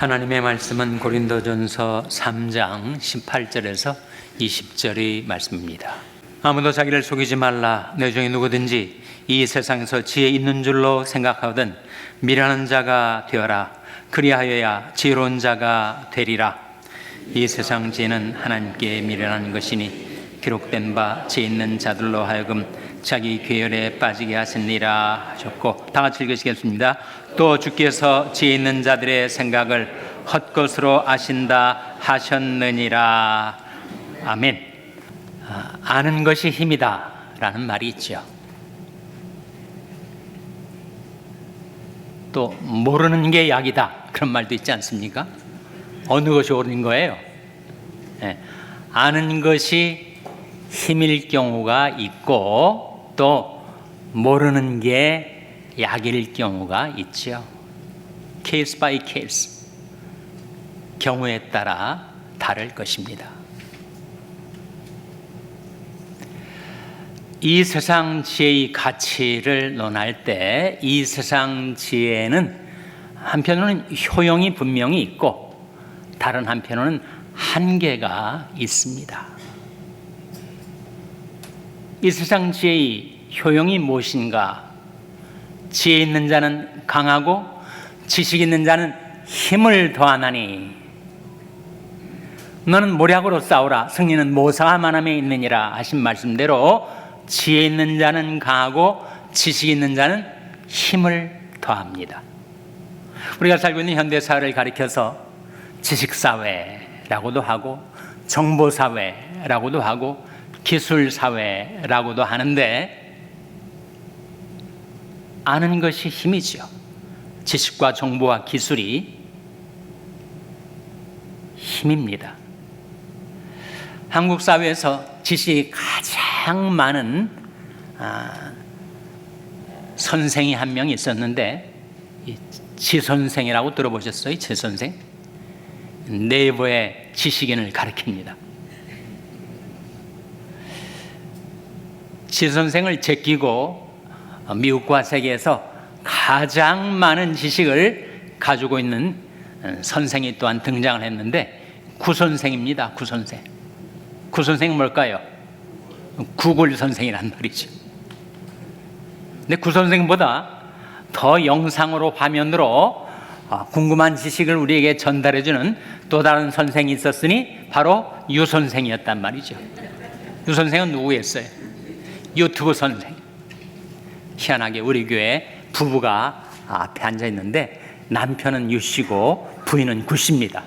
하나님의 말씀은 고린도전서 3장 18절에서 20절의 말씀입니다. 아무도 자기를 속이지 말라. 내 중에 누구든지 이 세상에서 지혜 있는 줄로 생각하거든 미련한 자가 되어라. 그리하여야 지혜로운 자가 되리라. 이 세상 지혜는 하나님께 미련한 것이니 기록된 바 지혜 있는 자들로 하여금 자기 괴열에 빠지게 하시니라 하셨고, 다 같이 읽으시겠습니다. 또 주께서 지혜 있는 자들의 생각을 헛것으로 아신다 하셨느니라. 아멘. 아는 것이 힘이다 라는 말이 있죠. 또 모르는 게 약이다 그런 말도 있지 않습니까? 어느 것이 옳은 거예요? 아는 것이 힘일 경우가 있고 또 모르는 게 약일 경우가 있죠. 케이스 바이 케이스, 경우에 따라 다를 것입니다. 이 세상 지혜의 가치를 논할 때 이 세상 지혜는 한편으로는 효용이 분명히 있고 다른 한편으로는 한계가 있습니다. 이 세상 지혜의 효용이 무엇인가? 지혜 있는 자는 강하고 지식 있는 자는 힘을 더하나니 너는 모략으로 싸우라. 승리는 모사와 만함에 있느니라 하신 말씀대로 지혜 있는 자는 강하고 지식 있는 자는 힘을 더합니다. 우리가 살고 있는 현대사회를 가리켜서 지식사회라고도 하고 정보사회라고도 하고 기술사회라고도 하는데, 아는 것이 힘이죠. 지식과 정보와 기술이 힘입니다. 한국 사회에서 지식이 가장 많은 선생이 한 명 있었는데, 지 선생이라고 들어보셨어요? 지 선생? 네이버의 지식인을 가리킵니다. 지 선생을 제끼고 미국과 세계에서 가장 많은 지식을 가지고 있는 선생이 또한 등장을 했는데, 구 선생입니다. 구 선생. 구 선생은 뭘까요? 구글 선생이란 말이죠. 근데 구 선생보다 더 영상으로 화면으로 궁금한 지식을 우리에게 전달해주는 또 다른 선생이 있었으니 바로 유 선생이었단 말이죠. 유 선생은 누구였어요? 유튜브 선생. 희한하게 우리 교회 부부가 앞에 앉아 있는데 남편은 유씨고 부인은 구씨입니다.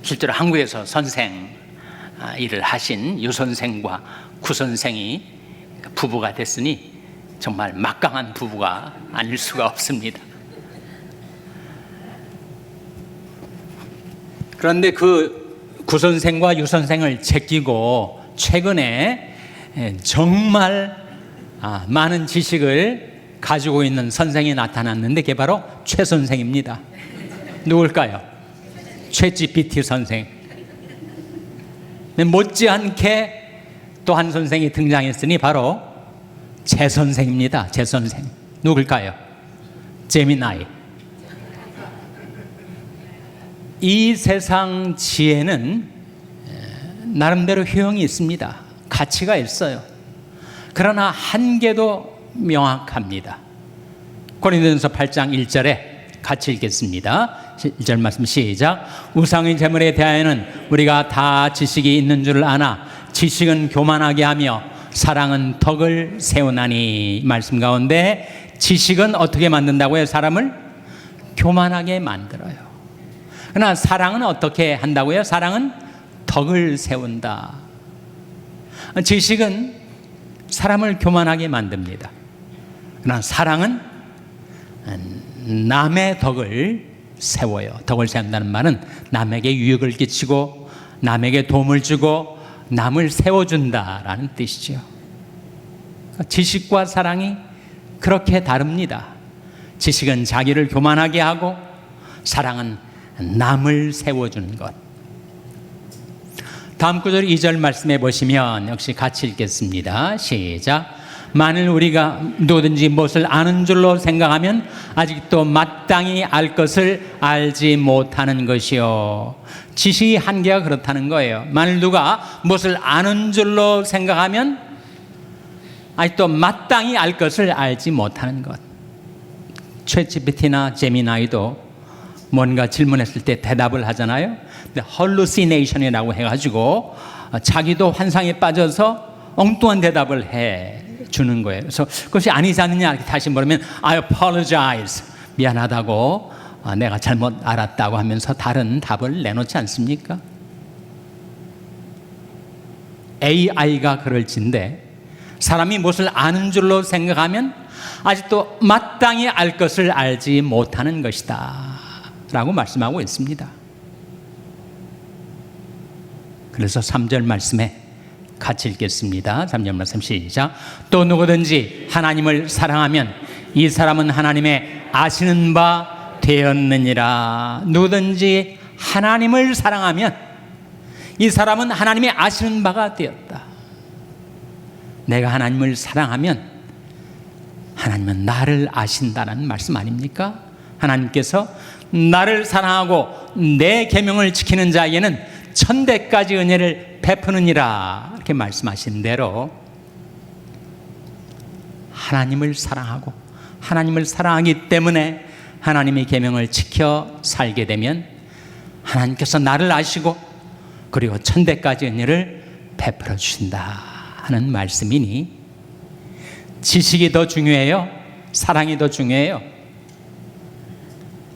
실제로 한국에서 선생 일을 하신 유 선생과 구 선생이 부부가 됐으니 정말 막강한 부부가 아닐 수가 없습니다. 그런데 그 구 선생과 유 선생을 제끼고 최근에 정말 많은 지식을 가지고 있는 선생이 나타났는데 그게 바로 최 선생입니다. 누굴까요? 최 GPT 선생. 못지않게 또 한 선생이 등장했으니 바로 제 선생입니다. 제 선생. 누굴까요? 제미나이. 이 세상 지혜는 나름대로 효용이 있습니다. 가치가 있어요. 그러나 한계도 명확합니다. 고린도전서 8장 1절에 같이 읽겠습니다. 1절 말씀 시작. 우상의 제물에 대하여는 우리가 다 지식이 있는 줄 아나 지식은 교만하게 하며 사랑은 덕을 세우나니. 말씀 가운데 지식은 어떻게 만든다고요? 사람을 교만하게 만들어요. 그러나 사랑은 어떻게 한다고요? 사랑은 덕을 세운다. 지식은 사람을 교만하게 만듭니다. 그러나 사랑은 남의 덕을 세워요. 덕을 세운다는 말은 남에게 유익을 끼치고 남에게 도움을 주고 남을 세워준다라는 뜻이죠. 지식과 사랑이 그렇게 다릅니다. 지식은 자기를 교만하게 하고 사랑은 남을 세워주는 것. 다음 구절 2절 말씀해 보시면 역시 같이 읽겠습니다. 시작. 만일 우리가 누구든지 무엇을 아는 줄로 생각하면 아직도 마땅히 알 것을 알지 못하는 것이요. 지식의 한계가 그렇다는 거예요. 만일 누가 무엇을 아는 줄로 생각하면 아직도 마땅히 알 것을 알지 못하는 것. 챗GPT나 제미나이도 뭔가 질문했을 때 대답을 하잖아요. 근데 hallucination이라고 해가지고 자기도 환상에 빠져서 엉뚱한 대답을 해 주는 거예요. 그래서 그것이 아니지 않느냐 다시 물으면 I apologize, 미안하다고, 내가 잘못 알았다고 하면서 다른 답을 내놓지 않습니까? AI가 그럴진데 사람이 무엇을 아는 줄로 생각하면 아직도 마땅히 알 것을 알지 못하는 것이다 라고 말씀하고 있습니다. 그래서 3절 말씀에 같이 읽겠습니다. 3절 말씀 시작. 또 누구든지 하나님을 사랑하면 이 사람은 하나님의 아시는 바 되었느니라. 누구든지 하나님을 사랑하면 이 사람은 하나님의 아시는 바가 되었다. 내가 하나님을 사랑하면 하나님은 나를 아신다는 말씀 아닙니까? 하나님께서 나를 사랑하고 내 계명을 지키는 자에게는 천대까지 은혜를 베푸느니라 이렇게 말씀하신 대로 하나님을 사랑하고 하나님을 사랑하기 때문에 하나님의 계명을 지켜 살게 되면 하나님께서 나를 아시고 그리고 천대까지 은혜를 베풀어 주신다 하는 말씀이니 지식이 더 중요해요? 사랑이 더 중요해요?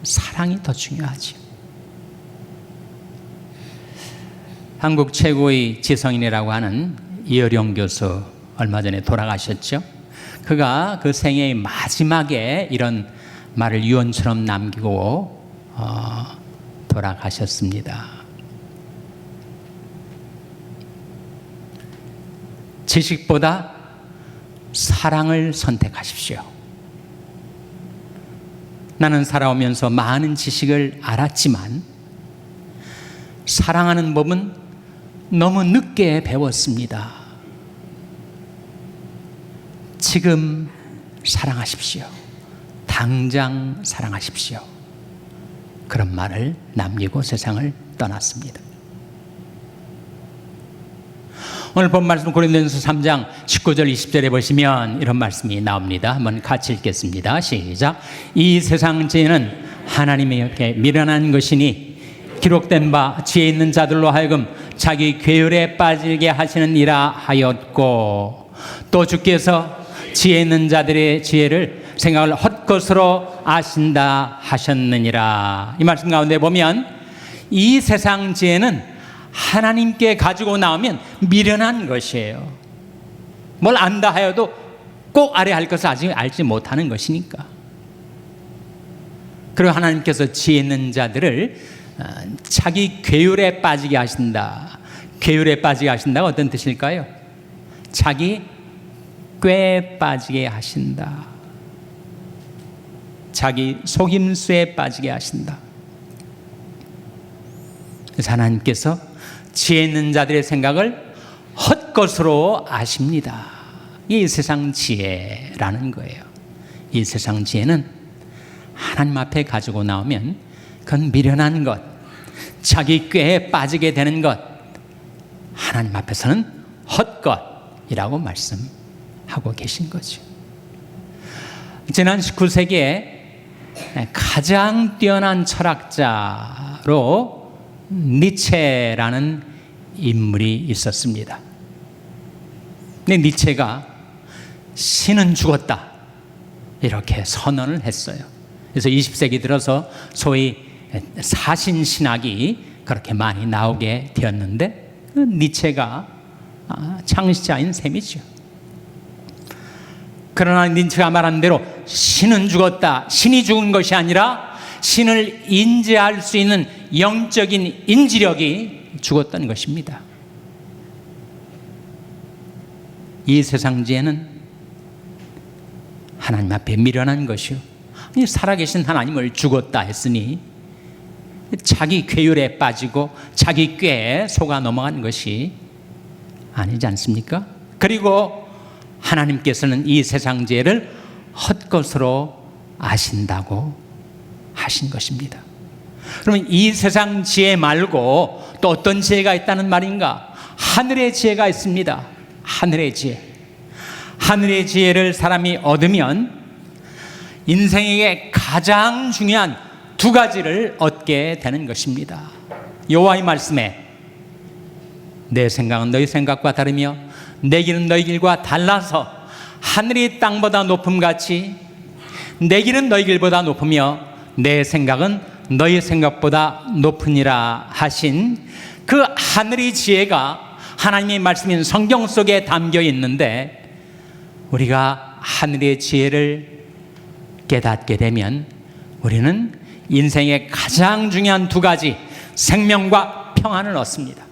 사랑이 더 중요하죠. 한국 최고의 지성인이라고 하는 이어령 교수 얼마 전에 돌아가셨죠. 그가 그 생애의 마지막에 이런 말을 유언처럼 남기고 돌아가셨습니다. 지식보다 사랑을 선택하십시오. 나는 살아오면서 많은 지식을 알았지만 사랑하는 법은 너무 늦게 배웠습니다. 지금 사랑하십시오. 당장 사랑하십시오. 그런 말을 남기고 세상을 떠났습니다. 오늘 본 말씀 고린도전서 3장 19절 20절에 보시면 이런 말씀이 나옵니다. 한번 같이 읽겠습니다. 시작. 이 세상 지혜는 하나님에게 미련한 것이니 기록된 바 지혜 있는 자들로 하여금 자기 괴율에 빠지게 하시느니라 하였고 또 주께서 지혜 있는 자들의 지혜를 생각을 헛것으로 아신다 하셨느니라. 이 말씀 가운데 보면 이 세상 지혜는 하나님께 가지고 나오면 미련한 것이에요. 뭘 안다 하여도 꼭 알아야 할 것을 아직 알지 못하는 것이니까. 그리고 하나님께서 지혜 있는 자들을 자기 괴율에 빠지게 하신다. 괴율에 빠지게 하신다가 어떤 뜻일까요? 자기 꾀에 빠지게 하신다. 자기 속임수에 빠지게 하신다. 그래서 하나님께서 지혜 있는 자들의 생각을 헛것으로 아십니다. 이 세상 지혜라는 거예요. 이 세상 지혜는 하나님 앞에 가지고 나오면 그건 미련한 것, 자기 꾀에 빠지게 되는 것, 하나님 앞에서는 헛것이라고 말씀하고 계신 거죠. 지난 19세기에 가장 뛰어난 철학자로 니체라는 인물이 있었습니다. 근데 니체가 신은 죽었다 이렇게 선언을 했어요. 그래서 20세기 들어서 소위 사신신학이 그렇게 많이 나오게 되었는데 그 니체가 창시자인 셈이죠. 그러나 니체가 말한 대로 신은 죽었다. 신이 죽은 것이 아니라 신을 인지할 수 있는 영적인 인지력이 죽었던 것입니다. 이 세상 지혜는 하나님 앞에 미련한 것이요. 살아계신 하나님을 죽었다 했으니 자기 괴율에 빠지고 자기 꾀에 속아 넘어간 것이 아니지 않습니까? 그리고 하나님께서는 이 세상 지혜를 헛것으로 아신다고 하신 것입니다. 그러면 이 세상 지혜 말고 또 어떤 지혜가 있다는 말인가? 하늘의 지혜가 있습니다. 하늘의 지혜. 하늘의 지혜를 사람이 얻으면 인생에게 가장 중요한 두 가지를 얻게 되는 것입니다. 여호와의 말씀에 내 생각은 너희 생각과 다르며 내 길은 너희 길과 달라서 하늘이 땅보다 높음같이 내 길은 너희 길보다 높으며 내 생각은 너희 생각보다 높으니라 하신 그 하늘의 지혜가 하나님의 말씀인 성경 속에 담겨 있는데, 우리가 하늘의 지혜를 깨닫게 되면 우리는 인생의 가장 중요한 두 가지, 생명과 평안을 얻습니다.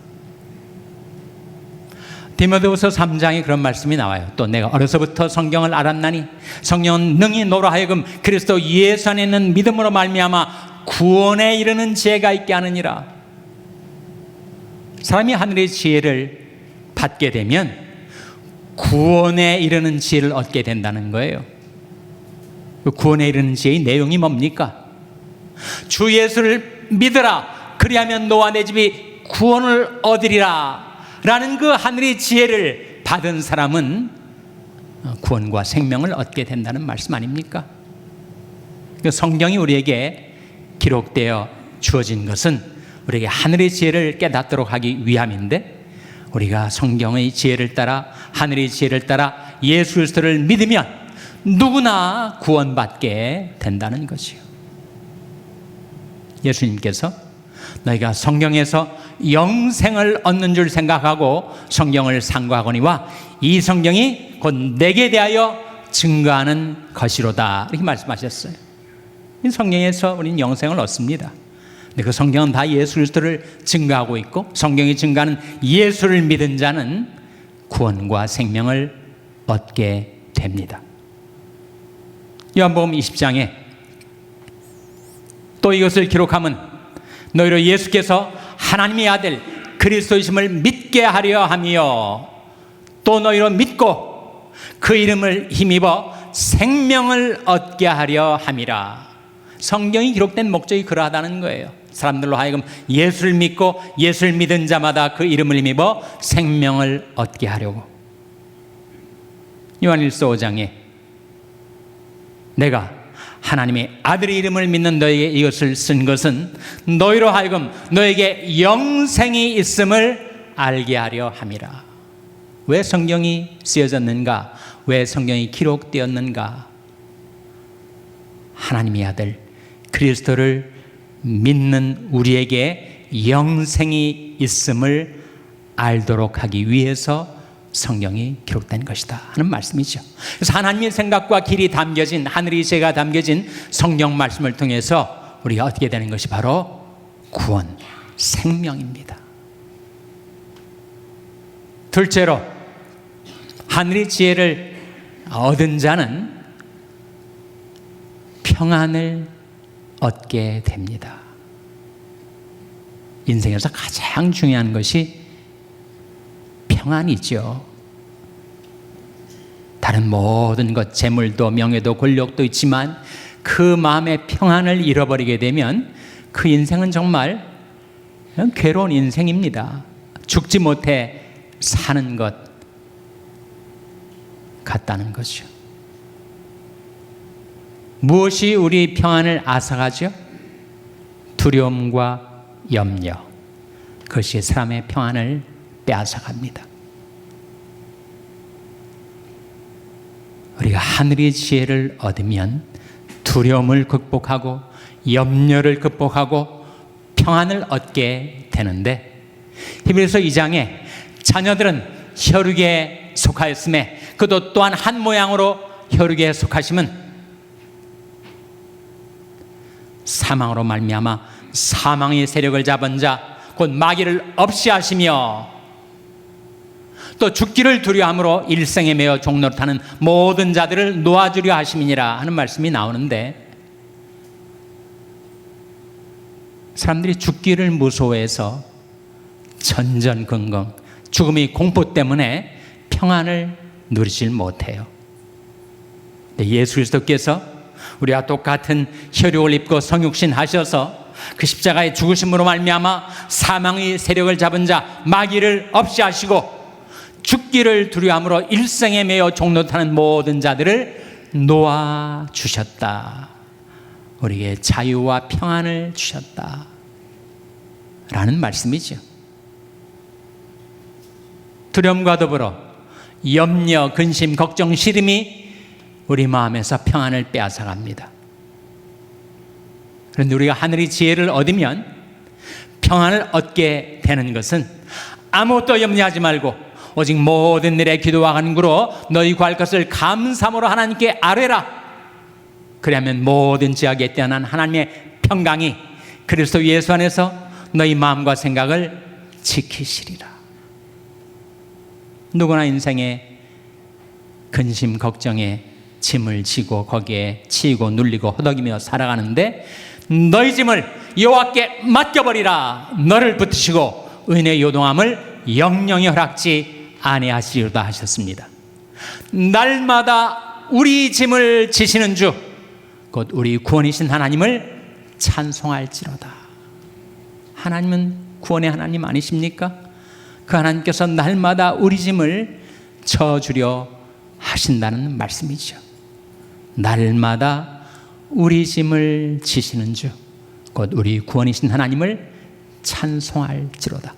디모데후서 3장에 그런 말씀이 나와요. 또 내가 어려서부터 성경을 알았나니 성령은 능히 너로 하여금 그리스도 예수 안에 있는 믿음으로 말미암아 구원에 이르는 지혜가 있게 하느니라. 사람이 하늘의 지혜를 받게 되면 구원에 이르는 지혜를 얻게 된다는 거예요. 그 구원에 이르는 지혜의 내용이 뭡니까? 주 예수를 믿으라, 그리하면 너와 내 집이 구원을 얻으리라 라는 그 하늘의 지혜를 받은 사람은 구원과 생명을 얻게 된다는 말씀 아닙니까? 그 성경이 우리에게 기록되어 주어진 것은 우리에게 하늘의 지혜를 깨닫도록 하기 위함인데, 우리가 성경의 지혜를 따라 하늘의 지혜를 따라 예수 그리스도를 믿으면 누구나 구원받게 된다는 것이요. 예수님께서 너희가 성경에서 영생을 얻는 줄 생각하고 성경을 상고하거니와 이 성경이 곧 내게 대하여 증거하는 것이로다, 이렇게 말씀하셨어요. 이 성경에서 우리는 영생을 얻습니다. 근데 그 성경은 다 예수 그리스도를 증거하고 있고, 성경이 증거하는 예수를 믿은 자는 구원과 생명을 얻게 됩니다. 요한복음 20장에 또 이것을 기록하면 너희로 예수께서 하나님의 아들 그리스도이심을 믿게 하려 하며 또 너희로 믿고 그 이름을 힘입어 생명을 얻게 하려 함이라. 성경이 기록된 목적이 그러하다는 거예요. 사람들로 하여금 예수를 믿고 예수를 믿은 자마다 그 이름을 힘입어 생명을 얻게 하려고. 요한일서 5장에 내가 하나님의 아들의 이름을 믿는 너에게 이것을 쓴 것은 너희로 하여금 너에게 영생이 있음을 알게 하려 함이라. 왜 성경이 쓰여졌는가? 왜 성경이 기록되었는가? 하나님의 아들 그리스도를 믿는 우리에게 영생이 있음을 알도록 하기 위해서 성경이 기록된 것이다 하는 말씀이죠. 그래서 하나님의 생각과 길이 담겨진, 하늘의 지혜가 담겨진 성경 말씀을 통해서 우리가 어떻게 되는 것이 바로 구원, 생명입니다. 둘째로 하늘의 지혜를 얻은 자는 평안을 얻게 됩니다. 인생에서 가장 중요한 것이 평안이죠. 다른 모든 것, 재물도 명예도 권력도 있지만 그 마음의 평안을 잃어버리게 되면 그 인생은 정말 괴로운 인생입니다. 죽지 못해 사는 것 같다는 거죠. 무엇이 우리 평안을 앗아가죠? 두려움과 염려. 그것이 사람의 평안을 빼앗아갑니다. 우리가 하늘의 지혜를 얻으면 두려움을 극복하고 염려를 극복하고 평안을 얻게 되는데, 히브리서 2장에 자녀들은 혈육에 속하였음에 그도 또한 한 모양으로 혈육에 속하심은 사망으로 말미암아 사망의 세력을 잡은 자 곧 마귀를 없이 하시며 또 죽기를 두려함으로 일생에 매어 종노릇하는 모든 자들을 놓아주려 하심이니라 하는 말씀이 나오는데, 사람들이 죽기를 무서워해서 전전긍긍 죽음의 공포 때문에 평안을 누리질 못해요. 예수 그리스도께서 우리와 똑같은 혈육을 입고 성육신 하셔서 그 십자가의 죽으심으로 말미암아 사망의 세력을 잡은 자 마귀를 없이 하시고 죽기를 두려움으로 일생에 매여 종로 타는 모든 자들을 놓아 주셨다. 우리에게 자유와 평안을 주셨다 라는 말씀이죠. 두려움과 더불어 염려, 근심, 걱정, 시름이 우리 마음에서 평안을 빼앗아갑니다. 그런데 우리가 하늘의 지혜를 얻으면 평안을 얻게 되는 것은 아무것도 염려하지 말고 오직 모든 일에 기도와 간구로 너희 구할 것을 감사함으로 하나님께 아뢰라. 그러면 모든 지각에 뛰어난 하나님의 평강이 그리스도 예수 안에서 너희 마음과 생각을 지키시리라. 누구나 인생에 근심 걱정에 짐을 지고 거기에 치이고 눌리고 허덕이며 살아가는데 너희 짐을 여호와께 맡겨버리라. 너를 붙드시고 은혜의 요동함을 영영히 허락지 아니하시리로다 하셨습니다. 날마다 우리 짐을 지시는 주 곧 우리 구원이신 하나님을 찬송할지로다. 하나님은 구원의 하나님 아니십니까? 그 하나님께서 날마다 우리 짐을 져주려 하신다는 말씀이죠. 날마다 우리 짐을 지시는 주 곧 우리 구원이신 하나님을 찬송할지로다.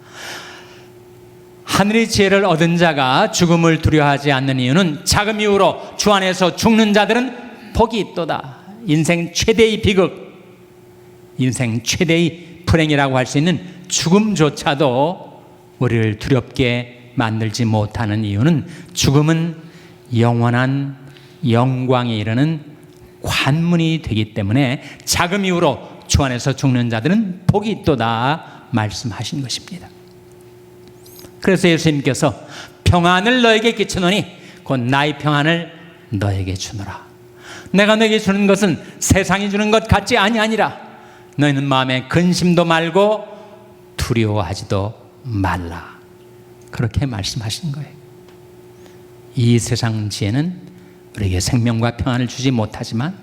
하늘의 지혜를 얻은 자가 죽음을 두려워하지 않는 이유는 작은 이유로 주 안에서 죽는 자들은 복이 있도다. 인생 최대의 비극, 인생 최대의 불행이라고 할 수 있는 죽음조차도 우리를 두렵게 만들지 못하는 이유는 죽음은 영원한 영광에 이르는 관문이 되기 때문에 작은 이유로 주 안에서 죽는 자들은 복이 있도다 말씀하신 것입니다. 그래서 예수님께서 평안을 너에게 끼치노니 곧 나의 평안을 너에게 주노라. 내가 너에게 주는 것은 세상이 주는 것 같지 아니하니라. 너희는 마음에 근심도 말고 두려워하지도 말라. 그렇게 말씀하신 거예요. 이 세상 지혜는 우리에게 생명과 평안을 주지 못하지만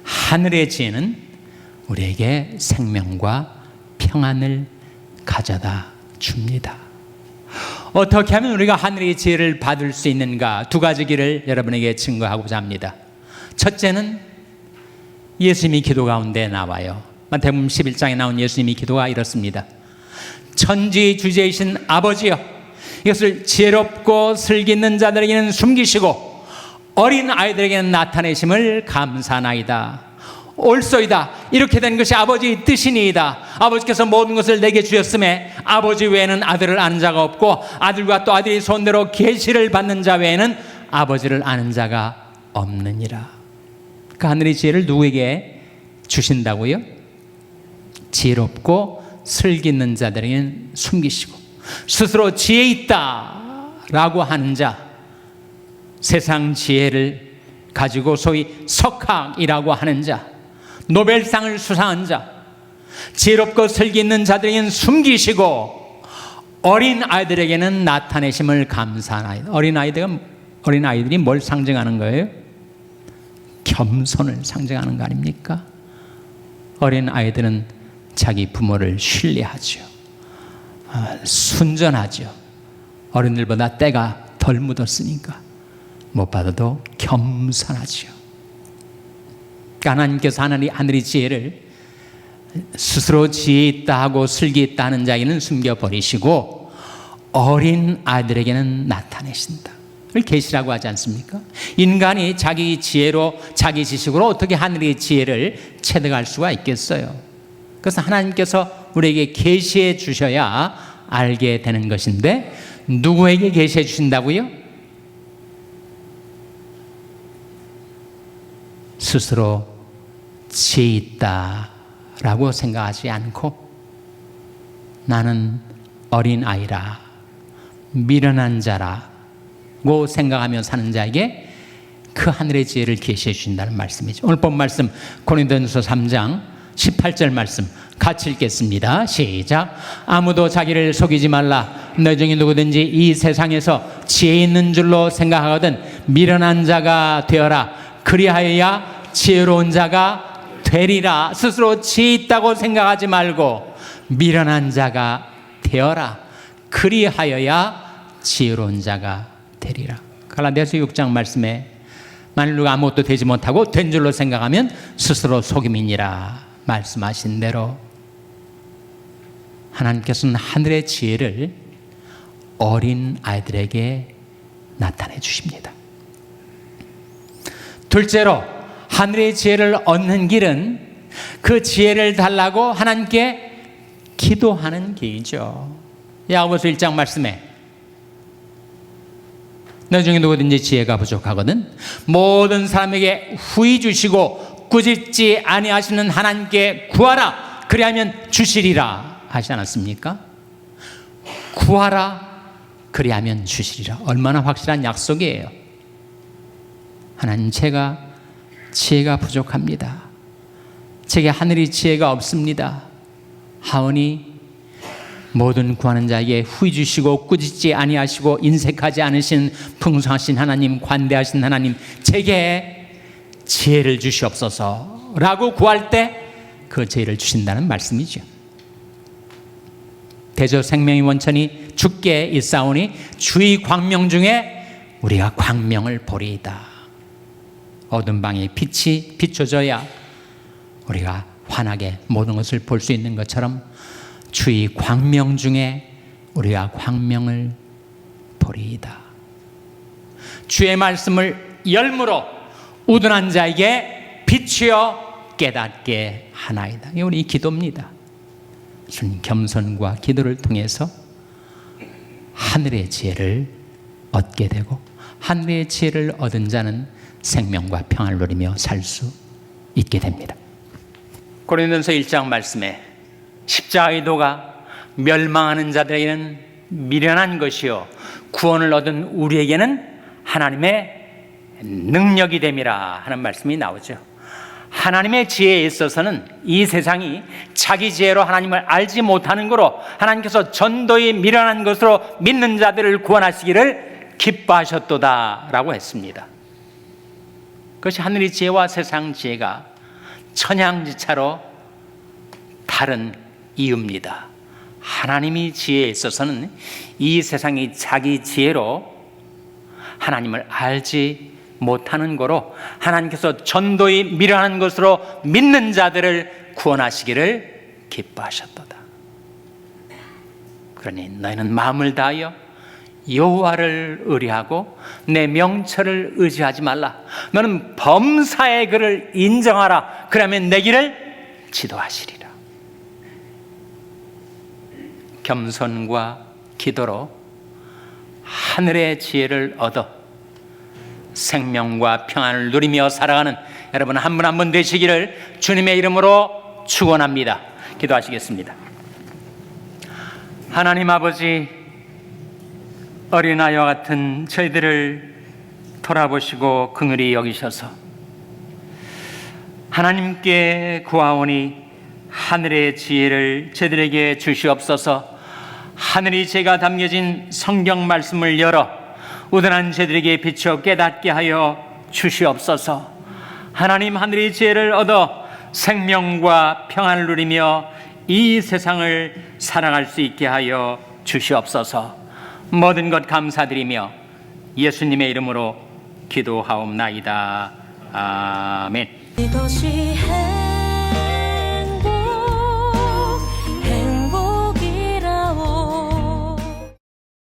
하늘의 지혜는 우리에게 생명과 평안을 가져다 줍니다. 어떻게 하면 우리가 하늘의 지혜를 받을 수 있는가? 두 가지 길을 여러분에게 증거하고자 합니다. 첫째는 예수님이 기도 가운데 나와요. 마태복음 11장에 나온 예수님이 기도가 이렇습니다. 천지의 주제이신 아버지여, 이것을 지혜롭고 슬기 있는 자들에게는 숨기시고 어린 아이들에게는 나타내심을 감사하나이다. 옳소이다. 이렇게 된 것이 아버지의 뜻이니이다. 아버지께서 모든 것을 내게 주셨음에 아버지 외에는 아들을 아는 자가 없고 아들과 또 아들이 손대로 계시를 받는 자 외에는 아버지를 아는 자가 없느니라. 그 하늘의 지혜를 누구에게 주신다고요? 지혜롭고 슬기 있는 자들에게는 숨기시고 스스로 지혜 있다 라고 하는 자, 세상 지혜를 가지고 소위 석학이라고 하는 자, 노벨상을 수상한 자, 지혜롭고 슬기 있는 자들에게는 숨기시고 어린 아이들에게는 나타내심을 감사하나이다. 어린 아이들이 뭘 상징하는 거예요? 겸손을 상징하는 거 아닙니까? 어린 아이들은 자기 부모를 신뢰하죠. 순전하죠. 어른들보다 때가 덜 묻었으니까 못 받아도 겸손하죠. 하나님께서 하늘의 지혜를 스스로 지혜 있다 하고 슬기 있다 하는 자에게는 숨겨버리시고 어린 아이들에게는 나타내신다. 를 계시라고 하지 않습니까? 인간이 자기 지혜로 자기 지식으로 어떻게 하늘의 지혜를 체득할 수가 있겠어요? 그래서 하나님께서 우리에게 계시해 주셔야 알게 되는 것인데 누구에게 계시해 주신다고요? 스스로 지혜 있다라고 생각하지 않고 나는 어린 아이라 미련한 자라고 생각하며 사는 자에게 그 하늘의 지혜를 계시해 주신다는 말씀이죠. 오늘 본 말씀 고린도전서 3장 18절 말씀 같이 읽겠습니다. 시작. 아무도 자기를 속이지 말라. 너 중에 누구든지 이 세상에서 지혜 있는 줄로 생각하거든 미련한 자가 되어라. 그리하여야 지혜로운 자가 되리라. 스스로 지혜 있다고 생각하지 말고 미련한 자가 되어라. 그리하여야 지혜로운 자가 되리라. 갈라디아서 6장 말씀에 만일 누가 아무것도 되지 못하고 된 줄로 생각하면 스스로 속임이니라 말씀하신 대로 하나님께서는 하늘의 지혜를 어린 아이들에게 나타내 주십니다. 둘째로 하늘의 지혜를 얻는 길은 그 지혜를 달라고 하나님께 기도하는 길이죠. 야고보서 1장 말씀에 너 중에 누구든지 지혜가 부족하거든 모든 사람에게 후히 주시고 꾸짖지 아니하시는 하나님께 구하라. 그리하면 주시리라 하지 않았습니까? 구하라. 그리하면 주시리라. 얼마나 확실한 약속이에요. 하나님, 제가 지혜가 부족합니다. 제게 하늘의 지혜가 없습니다. 하오니 모든 구하는 자에게 후히 주시고 꾸짖지 아니하시고 인색하지 않으신 풍성하신 하나님, 관대하신 하나님, 제게 지혜를 주시옵소서라고 구할 때 그 지혜를 주신다는 말씀이죠. 대저 생명의 원천이 주께 있사오니 주의 광명 중에 우리가 광명을 보리이다. 어두운 방에 빛이 비춰져야 우리가 환하게 모든 것을 볼 수 있는 것처럼 주의 광명 중에 우리가 광명을 보리이다. 주의 말씀을 열무로 우둔한 자에게 비추어 깨닫게 하나이다. 이게 우리 기도입니다. 주님, 겸손과 기도를 통해서 하늘의 지혜를 얻게 되고 하늘의 지혜를 얻은 자는 생명과 평안을 누리며 살 수 있게 됩니다. 고린도전서 1장 말씀에 십자가의 도가 멸망하는 자들에게는 미련한 것이요 구원을 얻은 우리에게는 하나님의 능력이 됨이라 하는 말씀이 나오죠. 하나님의 지혜에 있어서는 이 세상이 자기 지혜로 하나님을 알지 못하는 거로 하나님께서 전도의 미련한 것으로 믿는 자들을 구원하시기를 기뻐하셨도다 라고 했습니다. 그것이 하늘의 지혜와 세상 지혜가 천양지차로 다른 이유입니다. 하나님의 지혜에 있어서는 이 세상이 자기 지혜로 하나님을 알지 못하는 거로 하나님께서 전도의 미련한 것으로 믿는 자들을 구원하시기를 기뻐하셨도다. 그러니 너희는 마음을 다하여 여호와를 의뢰하고 내 명철을 의지하지 말라. 너는 범사의 그를 인정하라. 그러면 내 길을 지도하시리라. 겸손과 기도로 하늘의 지혜를 얻어 생명과 평안을 누리며 살아가는 여러분 한 분 한 분 되시기를 주님의 이름으로 축원합니다. 기도하시겠습니다. 하나님 아버지, 어린아이와 같은 저희들을 돌아보시고 긍휼히 여기셔서 하나님께 구하오니 하늘의 지혜를 저희들에게 주시옵소서. 하늘의 지혜가 담겨진 성경 말씀을 열어 우둔한 저희들에게 비춰 깨닫게 하여 주시옵소서. 하나님, 하늘의 지혜를 얻어 생명과 평안을 누리며 이 세상을 살아갈 수 있게 하여 주시옵소서. 모든 것 감사드리며 예수님의 이름으로 기도하옵나이다. 아멘.